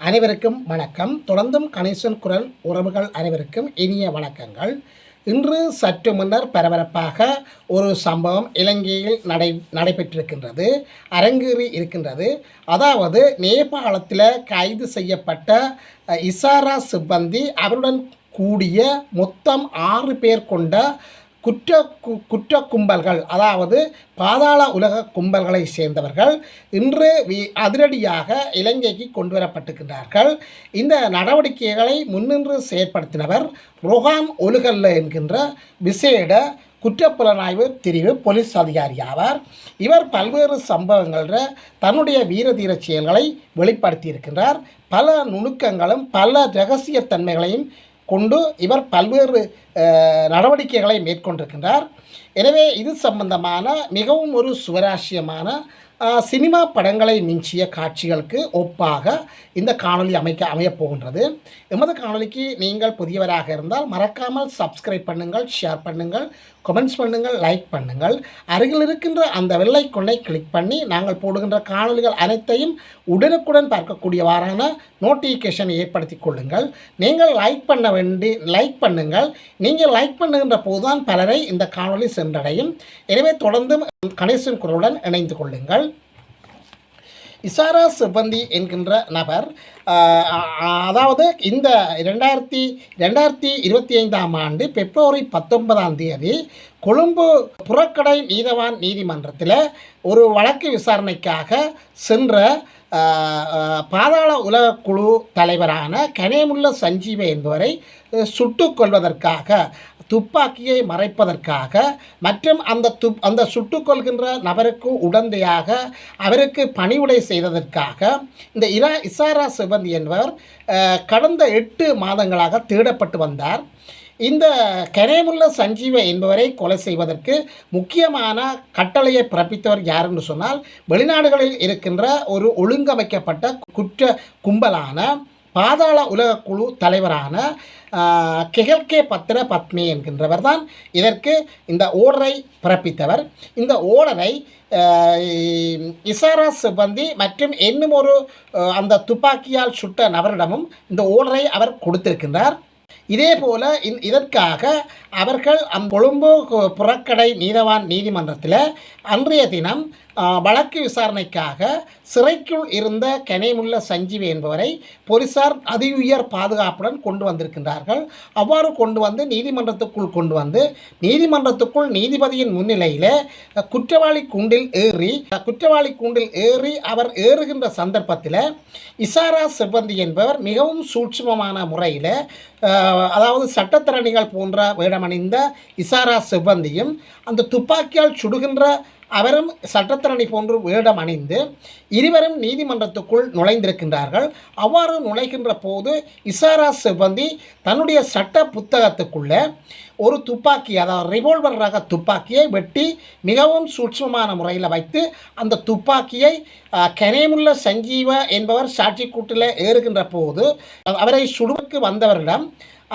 அனைவருக்கும் வணக்கம். தொடர்ந்தும் கணேசன் குரல் உறவுகள் அனைவருக்கும் இனிய வணக்கங்கள். இன்று சற்று முன்னர் பரபரப்பாக ஒரு சம்பவம் இலங்கையில் நடைபெற்றிருக்கின்றது, அரங்கேறி இருக்கின்றது. அதாவது நேபாளத்தில் கைது செய்யப்பட்ட இசாரா சிப்பந்தி அவருடன் கூடிய மொத்தம் 6 பேர் கொண்ட குற்ற கும்பல்கள், அதாவது பாதாள உலக கும்பல்களை சேர்ந்தவர்கள் இன்று அதிரடியாக இலங்கைக்கு கொண்டு வரப்பட்டிருக்கின்றார்கள். இந்த நடவடிக்கைகளை முன்னின்று செயற்படுத்தினவர் ரொஹான் ஒலுகல்ல என்கின்ற விசேட குற்றப்புலனாய்வு பிரிவு போலீஸ் அதிகாரி ஆவார். இவர் பல்வேறு சம்பவங்களில் தன்னுடைய வீரதீர செயல்களை வெளிப்படுத்தியிருக்கின்றார். பல நுணுக்கங்களும் பல இரகசியத்தன்மைகளையும் கொண்டு இவர் பல்வேறு நடவடிக்கைகளை மேற்கொண்டிருக்கின்றார். எனவே இது சம்பந்தமான மிகவும் ஒரு சுவராசியமான சினிமா படங்களை மிஞ்சிய காட்சிகளுக்கு ஒப்பாக இந்த காணொலி அமையப் போகின்றது. எமது காணொலிக்கு நீங்கள் புதியவராக இருந்தால் மறக்காமல் சப்ஸ்கிரைப் பண்ணுங்கள், ஷேர் பண்ணுங்கள், கமெண்ட்ஸ் பண்ணுங்கள், லைக் பண்ணுங்கள். அருகில் இருக்கின்ற அந்த வெள்ளைக்கொன்னை கிளிக் பண்ணி நாங்கள் போடுகின்ற காணொலிகள் அனைத்தையும் உடனுக்குடன் பார்க்கக்கூடியவாறான நோட்டிஃபிகேஷன் ஏற்படுத்தி கொள்ளுங்கள். நீங்கள் லைக் பண்ணுங்கள். நீங்கள் லைக் பண்ணுகின்ற போதுதான் பலரை இந்த காணொலி சென்றடையும். எனவே தொடர்ந்து கணேசன் குரலுடன் இணைந்து கொள்ளுங்கள். இசாரா சிப்பந்தி என்கின்ற நபர், அதாவது இந்த 2025ஆம் ஆண்டு பிப்ரவரி 19ஆம் தேதி கொழும்பு புறக்கடை நீதவான் நீதிமன்றத்தில் ஒரு வழக்கு விசாரணைக்காக சென்ற பாதாள உலக குழு தலைவரான கனேமுல்ல சஞ்சீவ என்பவரை சுட்டுக் கொள்வதற்காக, துப்பாக்கியை மறைப்பதற்காக மற்றும் அந்த சுட்டுக் கொள்கின்ற நபருக்கு உடந்தையாக அவருக்கு பணிவுடை செய்ததற்காக இந்த இசாரா சிப்பந்தி என்பவர் கடந்த 8 மாதங்களாக தேடப்பட்டு வந்தார். இந்த கனேமுல்ல சஞ்சீவ என்பவரை கொலை செய்வதற்கு முக்கியமான கட்டளையை பிறப்பித்தவர் யார் என்று சொன்னால், வெளிநாடுகளில் இருக்கின்ற ஒரு ஒழுங்கமைக்கப்பட்ட குற்ற கும்பலான பாதாள உலக குழு தலைவரான கெஹல்கே பத்ர பத்மே என்கின்றவர் தான் இதற்கு இந்த ஓர்டரை பிறப்பித்தவர். இந்த ஓர்டரை இசாரா சிப்பந்தி மற்றும் இன்னும் ஒரு அந்த துப்பாக்கியால் சுட்ட நபரிடமும் இந்த ஓர்டரை அவர் கொடுத்திருக்கின்றார். இதே போல் இதற்காக அவர்கள் கொழும்பு புறக்கடை நீதவான் நீதிமன்றத்தில் அன்றைய தினம் வழக்கு விசாரணைக்காக சிறைக்குள் இருந்த கனேமுல்ல சஞ்சீவ என்பவரை போலீசார் அதிஉயர் பாதுகாப்புடன் கொண்டு வந்திருக்கின்றார்கள். அவ்வாறு கொண்டு வந்து நீதிமன்றத்துக்குள் நீதிபதியின் முன்னிலையில் குற்றவாளி கூண்டில் ஏறி அவர் ஏறுகின்ற சந்தர்ப்பத்தில் இசாரா சிப்பந்தி என்பவர் மிகவும் சூட்சுமமான முறையில், அதாவது சட்டத்திறனிகள் போன்ற வேடமணிந்த இசாரா சிப்பந்தியும் அந்த துப்பாக்கியால் சுடுகின்ற அவரும் சட்டத்திறனி போன்று வேடம் அணிந்து இருவரும் நீதிமன்றத்துக்குள் நுழைந்திருக்கின்றார்கள். அவ்வாறு நுழைகின்ற போது இசாரா சிப்பந்தி தன்னுடைய சட்ட புத்தகத்துக்குள்ள ஒரு துப்பாக்கி, அதாவது ரிவால்வர் ரக துப்பாக்கியை வெட்டி மிகவும் சூட்சமான முறையில் வைத்து அந்த துப்பாக்கியை கனேமுல்ல சஞ்சீவ என்பவர் சாட்சி கூட்டில் ஏறுகின்ற போது அவரை சுடுவதற்கு வந்தவரிடம்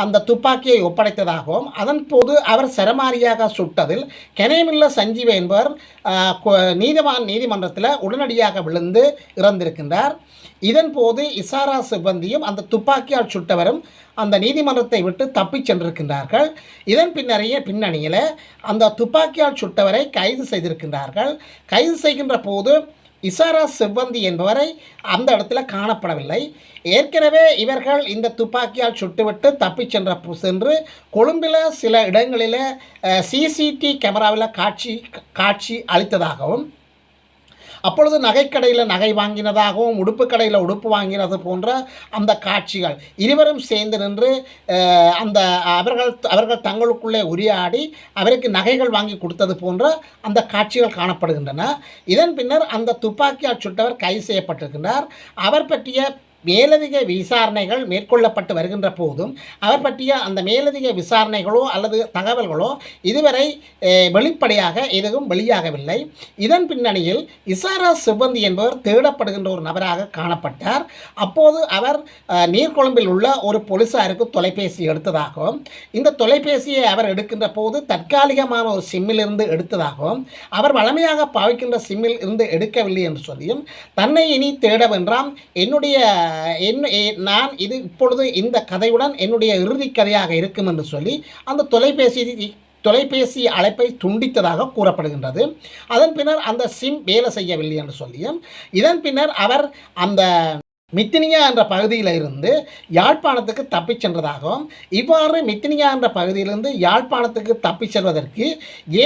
அந்த துப்பாக்கியை ஒப்படைத்ததாகவும், அதன் போது அவர் சரமாரியாக சுட்டதில் கனேமுல்ல சஞ்சீவ என்பவர் நீதிமன்றத்தில் உடனடியாக விழுந்து இறந்திருக்கின்றார். இதன் போது இசாரா சிப்பந்தியும் அந்த துப்பாக்கியால் சுட்டவரும் அந்த நீதிமன்றத்தை விட்டு தப்பிச் சென்றிருக்கின்றார்கள். இதன் பின்னணியில் அந்த துப்பாக்கியால் சுட்டவரை கைது செய்திருக்கின்றார்கள். கைது செய்கின்ற போது இசாரா சிப்பந்தி என்பவரை அந்த இடத்துல காணப்படவில்லை. ஏற்கனவே இவர்கள் இந்த துப்பாக்கியால் சுட்டுவிட்டு தப்பிச் சென்று கொழும்பில் சில இடங்களில் சிசிடி கேமராவில் காட்சி அளித்ததாகவும், அப்பொழுது நகைக்கடையில் நகை வாங்கினதாகவும், உடுப்பு கடையில் உடுப்பு வாங்கினது போன்ற அந்த காட்சிகள், இருவரும் சேர்ந்து நின்று அவர்கள் தங்களுக்குள்ளே உரையாடி அவருக்கு நகைகள் வாங்கி கொடுத்தது போன்ற அந்த காட்சிகள் காணப்படுகின்றன. இதன் பின்னர் அந்த துப்பாக்கியால் சுட்டவர் கைது செய்யப்பட்டிருக்கின்றார். அவர் பற்றிய மேலதிக விசாரணைகள் மேற்கொள்ளப்பட்டு வருகின்ற போதும் அவர் பற்றிய அந்த மேலதிக விசாரணைகளோ அல்லது தகவல்களோ இதுவரை வெளிப்படையாக எதுவும் வெளியாகவில்லை. இதன் பின்னணியில் இசாரா சிப்பந்தி என்பவர் தேடப்படுகின்ற ஒரு நபராக காணப்பட்டார். அப்போது அவர் நீர்கொழும்பில் உள்ள ஒரு போலீசாருக்கு தொலைபேசி எடுத்ததாகவும், இந்த தொலைபேசியை அவர் எடுக்கின்ற போது தற்காலிகமான ஒரு சிம்மில் இருந்து எடுத்ததாகவும், அவர் வழமையாக பாவிக்கின்ற சிம்மில் இருந்து எடுக்கவில்லை என்று சொல்லியும், தன்னை இனி தேட வேண்டாம், என்னுடைய நான் இது இப்பொழுது இந்த கதையுடன் என்னுடைய இறுதி கதையாக இருக்கும் என்று சொல்லி அந்த தொலைபேசி அழைப்பை துண்டித்ததாக கூறப்படுகின்றது. அதன் பின்னர் அந்த சிம் வேலை செய்யவில்லை என்று சொல்லியும் இதன் பின்னர் அவர் அந்த மித்தினியா என்ற பகுதியில் இருந்து யாழ்ப்பாணத்துக்கு தப்பிச் சென்றதாகவும் இவ்வாறு மித்தினியா என்ற பகுதியிலிருந்து யாழ்ப்பாணத்துக்கு தப்பிச் செல்வதற்கு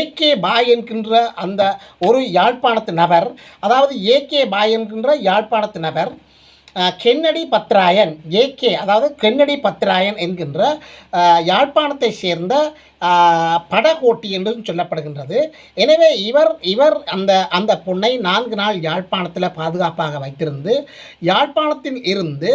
ஏகே பாய் என்கின்ற அந்த ஒரு யாழ்ப்பாணத்து நபர், அதாவது ஏகே பாய் என்கின்ற யாழ்ப்பாணத்து நபர் கென்னடி பத்ராயன், ஏகே அதாவது கென்னடி பத்ராயன் என்கின்ற யாழ்ப்பாணத்தை சேர்ந்த படகோட்டி என்றும் சொல்லப்படுகின்றது. எனவே இவர் அந்த பொண்ணை 4 நாள் யாழ்ப்பாணத்தில் பாதுகாப்பாக வைத்திருந்து யாழ்ப்பாணத்தில் இருந்து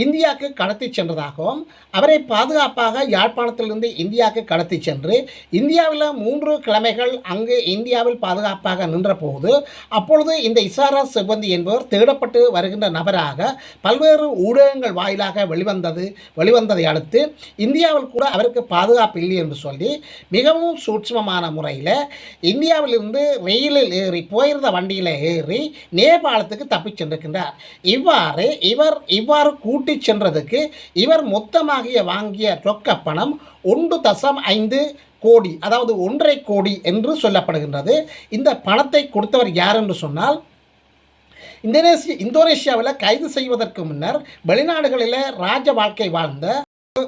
இந்தியாவுக்கு கடத்தி சென்றதாகவும் அவரை பாதுகாப்பாக யாழ்ப்பாணத்திலிருந்து இந்தியாவுக்கு கடத்தி சென்று இந்தியாவில் 3 கிழமைகள் அங்கு இந்தியாவில் பாதுகாப்பாக நின்றபோது அப்பொழுது இந்த இசாரா சிப்பந்தி என்பவர் தேடப்பட்டு வருகின்ற நபராக பல்வேறு ஊடகங்கள் வாயிலாக வெளிவந்ததை அடுத்து இந்தியாவில் கூட அவருக்கு பாதுகாப்பு இல்லை என்று சொல்லி மிகவும் சூட்சமமான முறையில் இந்தியாவிலிருந்து ரயிலில் ஏறி போயிருந்த வண்டியில் ஏறி நேபாளத்துக்கு தப்பிச் சென்றிருக்கின்றார். இவ்வாறு கூட்டிச் சென்றதுக்கு இவர் மொத்தமாக வாங்கிய ரொக்க பணம் 1.5 கோடி, அதாவது 1.5 கோடி என்று சொல்லப்படுகின்றது. இந்த பணத்தை கொடுத்தவர் யார் என்று சொன்னால் இந்தோனேஷியாவில் கைது செய்வதற்கு முன்னர் வெளிநாடுகளில் ராஜ வாழ்க்கை வாழ்ந்த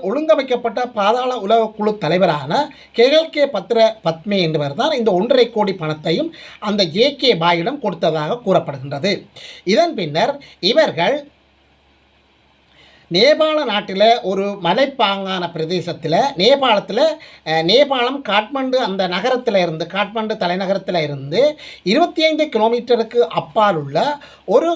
ஒழுங்கமைக்கப்பட்ட பாதாள உலக குழு தலைவரான கே பத்மே என்பவர் தான் இந்த 1.5 கோடி பணத்தையும் அந்த ஏகே பாயிடம் கொடுத்ததாக கூறப்படுகின்றது. இதன் பின்னர் இவர்கள் நேபாள நாட்டில் ஒரு மலைப்பாங்கான பிரதேசத்தில் நேபாளம் காட்மண்டு அந்த நகரத்தில் இருந்து காட்மண்டு தலைநகரத்தில் இருந்து 25 கிலோமீட்டருக்கு அப்பால் உள்ள ஒரு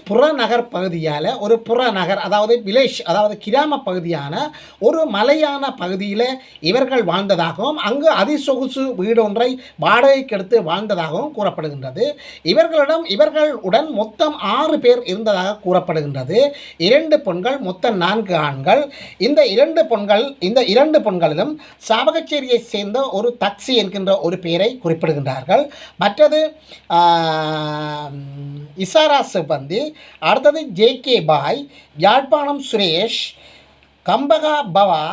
புறநகர் பகுதியால் ஒரு புறநகர் அதாவது வில்லேஜ் அதாவது கிராம பகுதியான ஒரு மலையான பகுதியில் இவர்கள் வாழ்ந்ததாகவும் அங்கு அதிசொகுசு வீடொன்றை வாடகைக்கு எடுத்து வாழ்ந்ததாகவும் கூறப்படுகின்றது. இவர்களுடன் மொத்தம் 6 பேர் இருந்ததாக கூறப்படுகின்றது. 2 பெண்கள், மொத்தம் 4 ஆண்கள். இந்த 2 பெண்களிலும் சாவகச்சேரியை சேர்ந்த ஒரு தக்சி என்கின்ற ஒரு பெயரை குறிப்பிடுகின்றார்கள். மற்றது இசாரா சிப்பந்தி, அடுத்தது ஜேகே பாய், யாழ்ப்பாணம் சுரேஷ், கம்பகா பவா,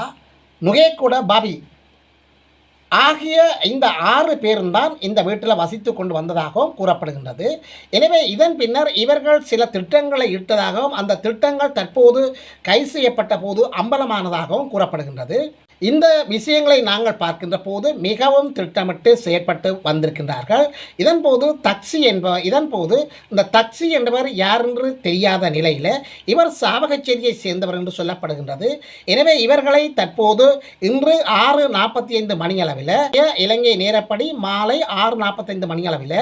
நுகேக்குட பாபி ஆகிய இந்த 6 பேரும் தான் இந்த வீட்டில் வசித்து கொண்டு வந்ததாகவும் கூறப்படுகின்றது. எனவே இதன் பின்னர் இவர்கள் சில திட்டங்களை இட்டதாகவும் அந்த திட்டங்கள் தற்போது கைது செய்யப்பட்ட போது அம்பலமானதாகவும் கூறப்படுகின்றது. இந்த விஷயங்களை நாங்கள் பார்க்கின்ற போது மிகவும் திட்டமிட்டு செயற்பட்டு வந்திருக்கின்றார்கள். இதன்போது இந்த தக்சி என்பவர் யார் என்று தெரியாத நிலையில் இவர் சாவகச்சேரியை சேர்ந்தவர் என்று சொல்லப்படுகின்றது. எனவே இவர்களை தற்போது இன்று 6:45 மணியளவில் இலங்கை நேரப்படி மாலை 6:45 மணியளவில்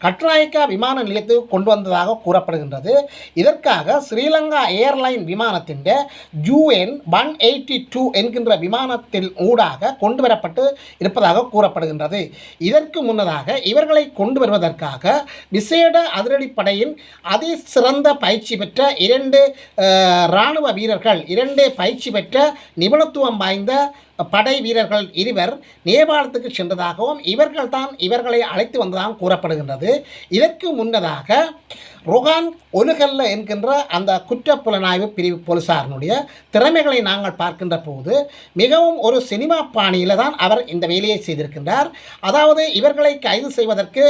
கட்டுநாயக்கா விமான நிலையத்துக்கு கொண்டு வந்ததாக கூறப்படுகின்றது. இதற்காக ஸ்ரீலங்கா ஏர்லைன் விமானத்தின் UN 182 என்கின்ற விமான ஊடாக கொண்டு வரப்பட்டு இருப்பதாக கூறப்படுகின்றது. இதற்கு முன்னதாக இவர்களை கொண்டு வருவதற்காக விசேட அதிரடிப்படையின் அதிசிறந்த பயிற்சி பெற்ற 2 இராணுவ வீரர்கள், 2 பயிற்சி பெற்ற நிபுணத்துவம் வாய்ந்த படை வீரர்கள் 2 நேபாளத்துக்கு சென்றதாகவும் இவர்களை அழைத்து வந்ததாகவும் கூறப்படுகின்றது. இதற்கு முன்னதாக ரொஹான் ஒலுகல்ல என்கின்ற அந்த குற்றப்புலனாய்வு பிரிவு போலீசாரினுடைய திறமைகளை நாங்கள் பார்க்கின்ற போது மிகவும் ஒரு சினிமா பாணியில் தான் அவர் இந்த வேலையை செய்திருக்கின்றார். அதாவது இவர்களை கைது செய்வதற்கு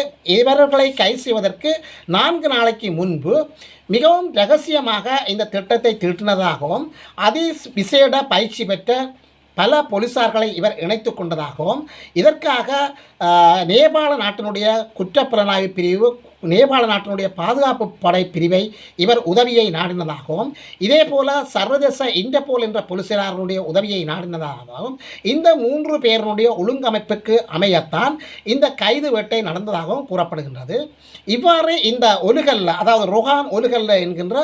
4 நாளைக்கு முன்பு மிகவும் ரகசியமாக இந்த திட்டத்தை தீட்டினதாகவும் விசேட பயிற்சி பெற்ற பல போலீசார்களை இவர் இணைத்து கொண்டதாகவும் இதற்காக நேபாள நாட்டினுடைய குற்றப்புலனாய்வு பிரிவு, நேபாள நாட்டினுடைய பாதுகாப்பு படை பிரிவை இவர் உதவியை நாடினதாகவும் இதேபோல சர்வதேச இன்டர்போல் என்ற போலீசாரனுடைய உதவியை நாடினதாகவும் இந்த 3 பேருடைய ஒழுங்கமைப்புக்கு அமையத்தான் இந்த கைது வேட்டை நடந்ததாகவும் கூறப்படுகின்றது. இவ்வாறு இந்த ஒலுகல்ல, அதாவது ரொஹான் ஒலுகல்ல என்கின்ற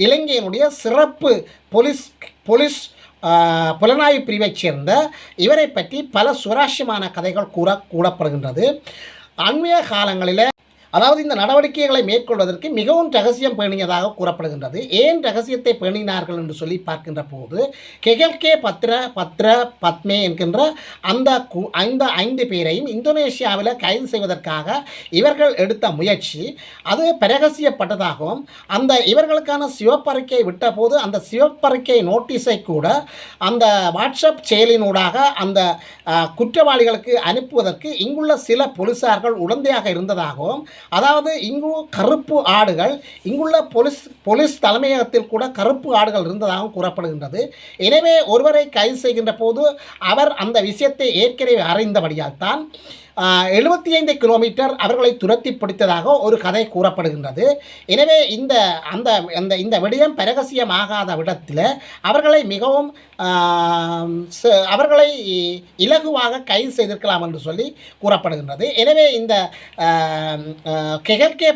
இலங்கையினுடைய சிறப்பு போலீஸ் புலனாய்வு பிரிவைச் சேர்ந்த இவரை பற்றி பல சுவாரஸ்யமான கதைகள் கூறப்படுகின்றது. அண்மைய காலங்களில் அதாவது இந்த நடவடிக்கைகளை மேற்கொள்வதற்கு மிகவும் ரகசியம் பேணியதாக கூறப்படுகின்றது. ஏன் ரகசியத்தை பேணினார்கள் என்று சொல்லி பார்க்கின்ற போது கெகல்கே பத்மே என்கின்ற அந்த 5 பேரையும் இந்தோனேஷியாவில் கைது செய்வதற்காக இவர்கள் எடுத்த முயற்சி அது பிரகசியப்பட்டதாகவும் அந்த இவர்களுக்கான சிவப்பறிக்கை விட்ட போது அந்த சிவப்பறிக்கை நோட்டீஸை கூட அந்த வாட்ஸ்அப் செயலினூடாக அந்த குற்றவாளிகளுக்கு அனுப்புவதற்கு இங்குள்ள சில போலீசார்கள் உடந்தையாக இருந்ததாகவும், அதாவது இங்கு கருப்பு ஆடுகள் இங்குள்ள போலீஸ் தலைமையகத்தில் கூட கருப்பு ஆடுகள் இருந்ததாகவும் கூறப்படுகின்றது. எனவே ஒருவரை கைது செய்கின்ற போது அவர் அந்த விஷயத்தை ஏற்கனவே அறிந்தபடியால் தான் 75 கிலோமீட்டர் அவர்களை துரத்தி பிடித்ததாக ஒரு கதை கூறப்படுகின்றது. எனவே இந்த விடயம் பிரகசியமாகாத விடத்தில் அவர்களை மிகவும் அவர்களை இலகுவாக கைது செய்திருக்கலாம் என்று சொல்லி கூறப்படுகின்றது. எனவே இந்த கெகல்கே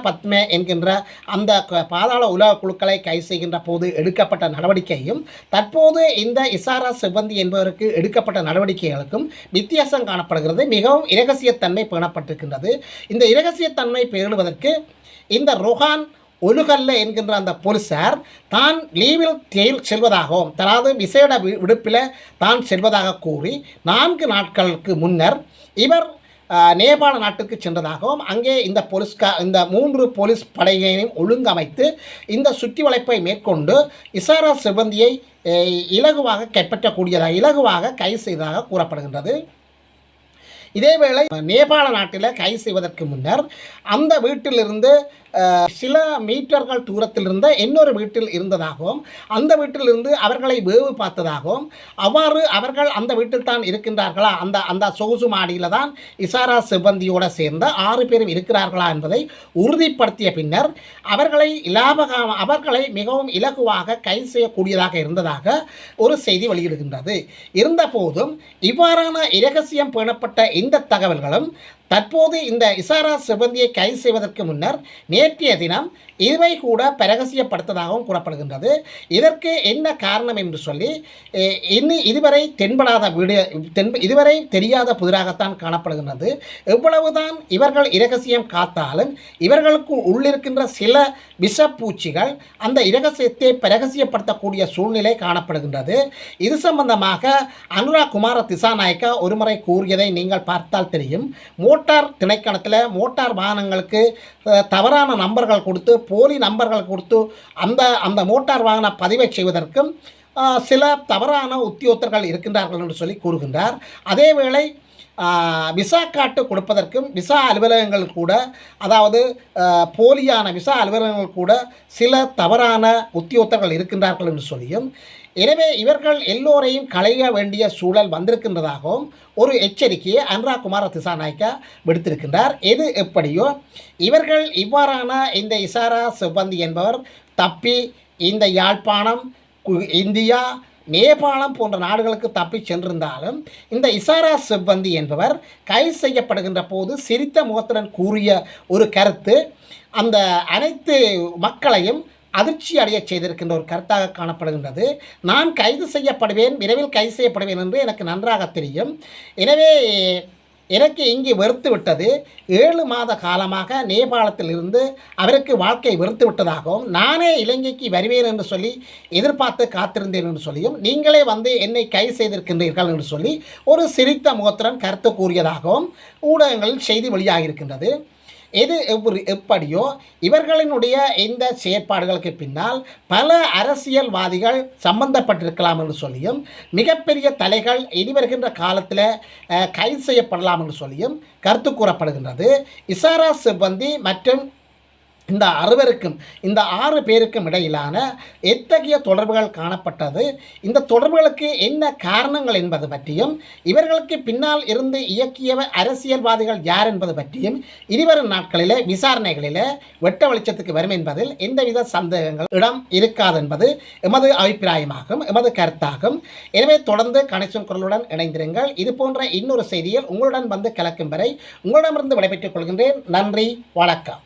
பத்மே என்கின்ற அந்த பாதாள உலக குழுக்களை கைது செய்கின்ற போது எடுக்கப்பட்ட நடவடிக்கையும் தற்போது இந்த இசாரா சிப்பந்தி என்பவருக்கு எடுக்கப்பட்ட நடவடிக்கைகளுக்கும் வித்தியாசம் காணப்படுகிறது. மிகவும் இரகசியத்தன்மை பேணப்பட்டிருக்கின்றது. இந்த இரகசியத்தன்மை பேணுவதற்கு இந்த ரொஹான் ஒலுகல்ல என்கின்ற அந்த போலீசார் தான் லீவில் செல்வதாகவும் அதாவது விசேட விடுப்பில் தான் செல்வதாக கூறி 4 நாட்களுக்கு முன்னர் இவர் நேபாள நாட்டுக்கு சென்றதாகவும் அங்கே இந்த 3 போலீஸ் படையினையும் ஒழுங்கமைத்து இந்த சுற்றி வளைப்பை மேற்கொண்டு இசாரா சிப்பந்தியை இலகுவாக கைப்பற்றக்கூடியதாக இலகுவாக கைது செய்ததாக கூறப்படுகின்றது. இதேவேளை நேபாள நாட்டில் கைது செய்வதற்கு முன்னர் அந்த வீட்டிலிருந்து சில மீட்டர்கள் தூரத்தில் இருந்த இன்னொரு வீட்டில் இருந்ததாகவும் அந்த வீட்டிலிருந்து அவர்களை வேவு பார்த்ததாகவும் அவ்வாறு அவர்கள் அந்த வீட்டில் தான் இருக்கின்றார்களா அந்த சொகுசு மாடியில் தான் இசாரா சிப்பந்தியோடு சேர்ந்த 6 பேரும் இருக்கிறார்களா என்பதை உறுதிப்படுத்திய பின்னர் அவர்களை மிகவும் இலகுவாக கைது செய்யக்கூடியதாக இருந்ததாக ஒரு செய்தி வெளியிடுகின்றது. இருந்தபோதும் இவ்வாறான இரகசியம் பேணப்பட்ட இந்த தகவல்களும் தற்போது இந்த இசாரா சிப்பந்தியை கைது செய்வதற்கு முன்னர் நேற்றைய தினம் இவை கூட பிரகசியப்படுத்ததாகவும் கூறப்படுகின்றது. இதற்கு என்ன காரணம் என்று சொல்லி இதுவரை இதுவரை தெரியாத புதிராகத்தான் காணப்படுகின்றது. எவ்வளவுதான் இவர்கள் இரகசியம் காத்தாலும் இவர்களுக்கு உள்ளிருக்கின்ற சில விஷப்பூச்சிகள் அந்த இரகசியத்தை பிரகசியப்படுத்தக்கூடிய சூழ்நிலை காணப்படுகின்றது. இது சம்பந்தமாக அனுராக் குமார திசாநாயக்கா ஒருமுறை கூறியதை நீங்கள் பார்த்தால் தெரியும். மோட்டார் திணைக்களத்தில் மோட்டார் வாகனங்களுக்கு தவறான நம்பர்கள் கொடுத்து போலி நம்பர்கள் கொடுத்து அந்த மோட்டார் வாகன பதிவை செய்வதற்கும் சில தவறான உத்தியோகத்தர்கள் இருக்கின்றார்கள் என்று சொல்லி கூறுகின்றார். அதேவேளை விசா காட்டு கொடுப்பதற்கும் விசா அலுவலகங்கள் கூட அதாவது போலியான விசா அலுவலகங்கள் கூட சில தவறான உத்தியோகத்தர்கள் இருக்கின்றார்கள் என்று சொல்லியும் எனவே இவர்கள் எல்லோரையும் களைய வேண்டிய சூழல் வந்திருக்கின்றதாகவும் ஒரு எச்சரிக்கையை அனுராக் குமார திசாநாயக்கா விடுத்திருக்கின்றார். எது எப்படியோ இவர்கள் இவ்வாறான இந்த இசாரா சிப்பந்தி என்பவர் தப்பி இந்த யாழ்ப்பாணம் இந்தியா நேபாளம் போன்ற நாடுகளுக்கு தப்பி சென்றிருந்தாலும் இந்த இசாரா சிப்பந்தி என்பவர் கைது செய்யப்படுகின்ற போது சிரித்த முகத்துடன் கூறிய ஒரு கருத்து அந்த அனைத்து மக்களையும் அதிர்ச்சி அடைய செய்திருக்கின்ற ஒரு கருத்தாக காணப்படுகின்றது. நான் கைது செய்யப்படுவேன், விரைவில் கைது செய்யப்படுவேன் என்று எனக்கு நன்றாக தெரியும். எனவே எனக்கு இங்கே வெறுத்து விட்டது. 7 மாத காலமாக நேபாளத்தில் இருந்து அவருக்கு வாழ்க்கை வெறுத்து விட்டதாகவும் நானே இலங்கைக்கு வருவேன் என்று சொல்லி எதிர்பார்த்து காத்திருந்தேன் என்று சொல்லியும் நீங்களே வந்து என்னை கைது செய்திருக்கின்றீர்கள் என்று சொல்லி ஒரு சிரித்த முகத்துடன் கருத்து கூறியதாகவும் ஊடகங்களில் செய்தி வெளியாகியிருக்கின்றது. எது எப்படியோ இவர்களினுடைய இந்த செயற்பாடுகளுக்கு பின்னால் பல அரசியல்வாதிகள் சம்பந்தப்பட்டிருக்கலாம் என்று சொல்லியும் மிகப்பெரிய தலைகள் இனி வருகின்ற காலத்தில் கைது செய்யப்படலாம் என்று சொல்லியும் கருத்து கூறப்படுகின்றது. இசாரா சிப்பந்தி மற்றும் இந்த 6 பேருக்கும் இடையிலான எத்தகைய தொடர்புகள் காணப்பட்டது, இந்த தொடர்புகளுக்கு என்ன காரணங்கள் என்பது பற்றியும் இவர்களுக்கு பின்னால் இருந்து இயக்கிய அரசியல்வாதிகள் யார் என்பது பற்றியும் இனிவரும் நாட்களில் விசாரணைகளில் வெட்ட வெளிச்சத்துக்கு வரும் என்பதில் எந்தவித சந்தேகங்கள் இடம் இருக்காது என்பது எமது அபிப்பிராயமாகும், எமது கருத்தாகும். எனவே தொடர்ந்து கனெக்ஷன் குரலுடன் இணைந்திருங்கள். இது போன்ற இன்னொரு செய்தியில் உங்களுடன் வந்து கலக்கும் வரை உங்களிடமிருந்து விடைபெற்றுக் கொள்கின்றேன். நன்றி, வணக்கம்.